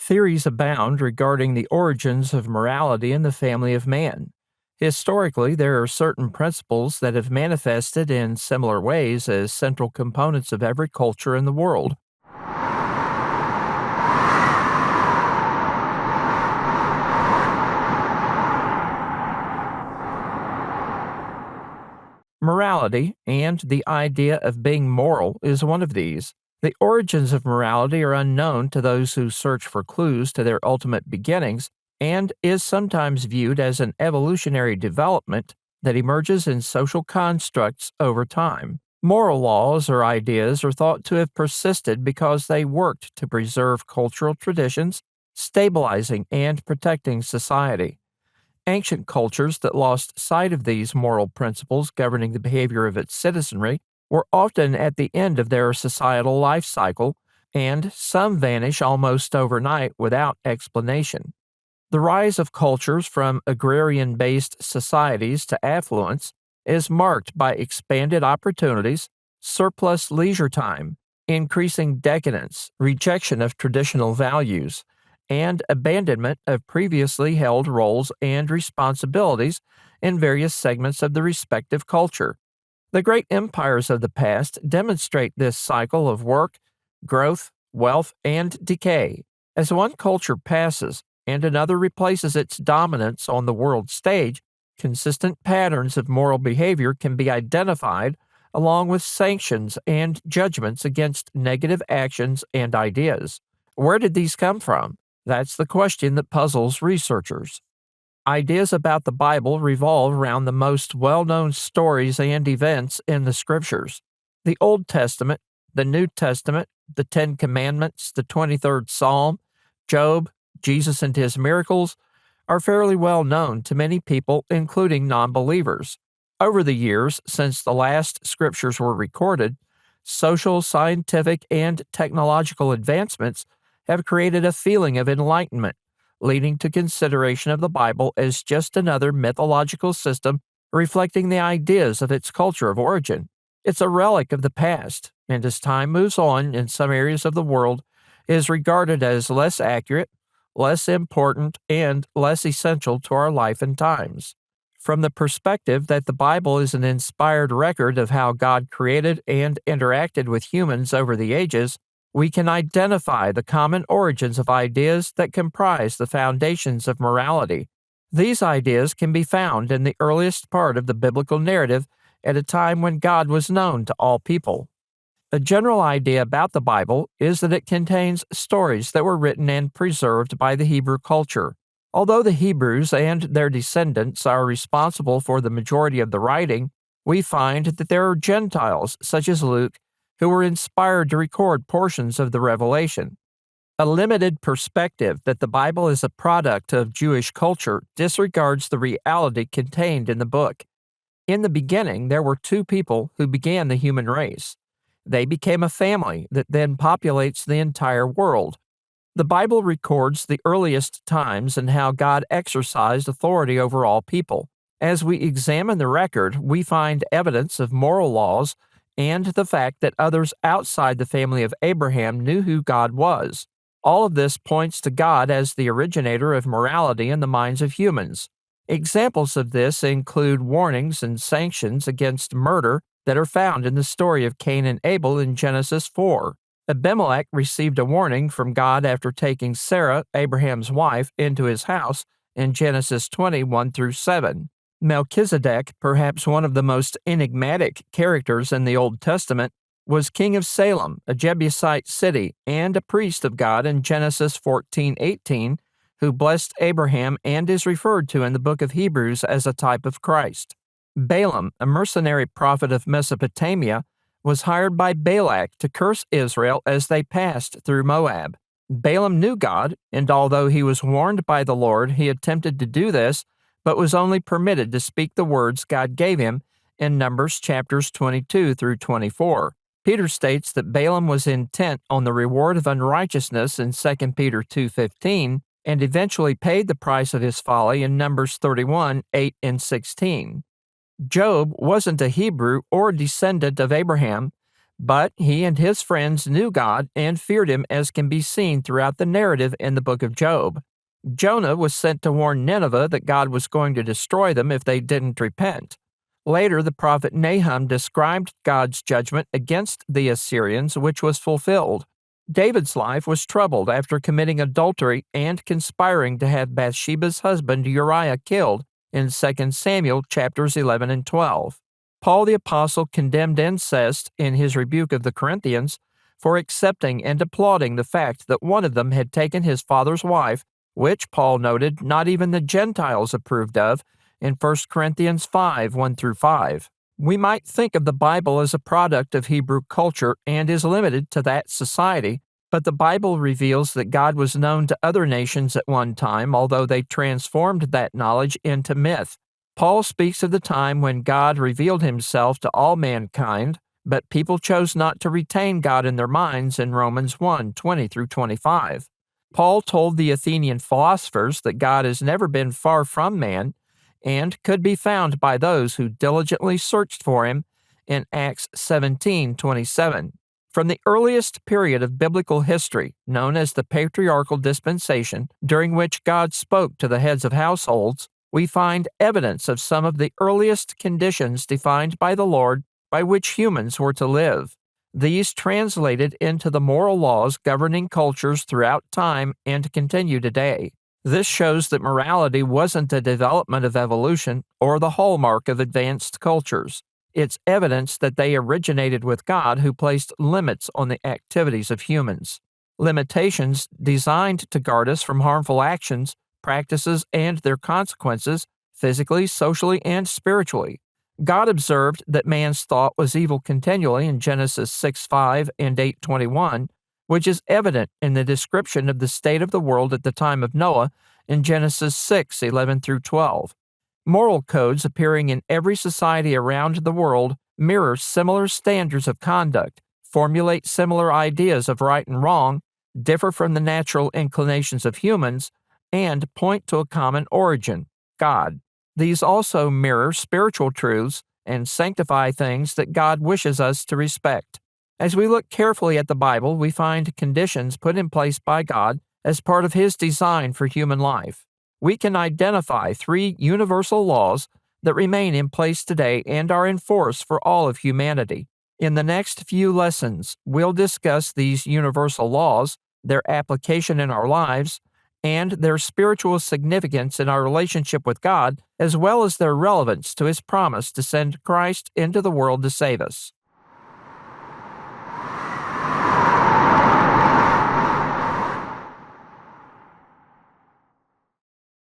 Theories abound regarding the origins of morality in the family of man. Historically, there are certain principles that have manifested in similar ways as central components of every culture in the world. Morality and the idea of being moral is one of these. The origins of morality are unknown to those who search for clues to their ultimate beginnings and is sometimes viewed as an evolutionary development that emerges in social constructs over time. Moral laws or ideas are thought to have persisted because they worked to preserve cultural traditions, stabilizing and protecting society. Ancient cultures that lost sight of these moral principles governing the behavior of its citizenry were often at the end of their societal life cycle, and some vanish almost overnight without explanation. The rise of cultures from agrarian based societies to affluence is marked by expanded opportunities, surplus leisure time, increasing decadence, rejection of traditional values, and abandonment of previously held roles and responsibilities in various segments of the respective culture. The great empires of the past demonstrate this cycle of work, growth, wealth, and decay. As one culture passes and another replaces its dominance on the world stage, consistent patterns of moral behavior can be identified, along with sanctions and judgments against negative actions and ideas. Where did these come from? That's the question that puzzles researchers. Ideas about the Bible revolve around the most well known stories and events in the Scriptures. The Old Testament, the New Testament, the Ten Commandments, the 23rd Psalm, Job, Jesus and his miracles are fairly well known to many people, including non believers. Over the years, since the last Scriptures were recorded, social, scientific, and technological advancements have created a feeling of enlightenment, leading to consideration of the Bible as just another mythological system reflecting the ideas of its culture of origin. It's a relic of the past, and as time moves on in some areas of the world, is regarded as less accurate, less important, and less essential to our life and times. From the perspective that the Bible is an inspired record of how God created and interacted with humans over the ages, we can identify the common origins of ideas that comprise the foundations of morality. These ideas can be found in the earliest part of the biblical narrative at a time when God was known to all people. A general idea about the Bible is that it contains stories that were written and preserved by the Hebrew culture. Although the Hebrews and their descendants are responsible for the majority of the writing, we find that there are Gentiles, such as Luke, who were inspired to record portions of the Revelation. A limited perspective that the Bible is a product of Jewish culture disregards the reality contained in the book. In the beginning, there were two people who began the human race. They became a family that then populates the entire world. The Bible records the earliest times and how God exercised authority over all people. As we examine the record, we find evidence of moral laws and the fact that others outside the family of Abraham knew who God was. All of this points to God as the originator of morality in the minds of humans. Examples of this include warnings and sanctions against murder that are found in the story of Cain and Abel in Genesis 4. Abimelech received a warning from God after taking Sarah, Abraham's wife, into his house in Genesis 20:1-7. Melchizedek, perhaps one of the most enigmatic characters in the Old Testament, was king of Salem, a Jebusite city, and a priest of God in Genesis 14:18, who blessed Abraham and is referred to in the book of Hebrews as a type of Christ. Balaam, a mercenary prophet of Mesopotamia, was hired by Balak to curse Israel as they passed through Moab. Balaam knew God, and although he was warned by the Lord, he attempted to do this, but was only permitted to speak the words God gave him in Numbers chapters 22-24. Peter states that Balaam was intent on the reward of unrighteousness in 2 Peter 2:15, and eventually paid the price of his folly in Numbers 31:8-16. Job wasn't a Hebrew or descendant of Abraham, But he and his friends knew God and feared him, as can be seen throughout the narrative in the book of Job. Jonah was sent to warn Nineveh that God was going to destroy them if they didn't repent. Later, the prophet Nahum described God's judgment against the Assyrians, which was fulfilled. David's life was troubled after committing adultery and conspiring to have Bathsheba's husband Uriah killed in 2 Samuel chapters 11 and 12. Paul the apostle condemned incest in his rebuke of the Corinthians for accepting and applauding the fact that one of them had taken his father's wife, which Paul noted not even the Gentiles approved of, in 1 Corinthians 5, 1 through 5. We might think of the Bible as a product of Hebrew culture and is limited to that society, but the Bible reveals that God was known to other nations at one time, although they transformed that knowledge into myth. Paul speaks of the time when God revealed himself to all mankind, but people chose not to retain God in their minds in Romans 1, 20 through 25. Paul told the Athenian philosophers that God has never been far from man, and could be found by those who diligently searched for him in Acts 17:27. From the earliest period of biblical history, known as the patriarchal dispensation, during which God spoke to the heads of households, we find evidence of some of the earliest conditions defined by the Lord by which humans were to live. These translated into the moral laws governing cultures throughout time and continue today. This shows that morality wasn't a development of evolution or the hallmark of advanced cultures. It's evidence that they originated with God, who placed limits on the activities of humans. Limitations designed to guard us from harmful actions, practices, and their consequences, physically, socially, and spiritually. God observed that man's thought was evil continually in Genesis 6:5 and 8:21, which is evident in the description of the state of the world at the time of Noah in Genesis 6:11 through 12. Moral codes appearing in every society around the world mirror similar standards of conduct, formulate similar ideas of right and wrong, differ from the natural inclinations of humans, and point to a common origin, God. These also mirror spiritual truths and sanctify things that God wishes us to respect. As we look carefully at the Bible, we find conditions put in place by God as part of His design for human life. We can identify 3 universal laws that remain in place today and are in force for all of humanity. In the next few lessons, we'll discuss these universal laws, their application in our lives, and their spiritual significance in our relationship with God, as well as their relevance to His promise to send Christ into the world to save us.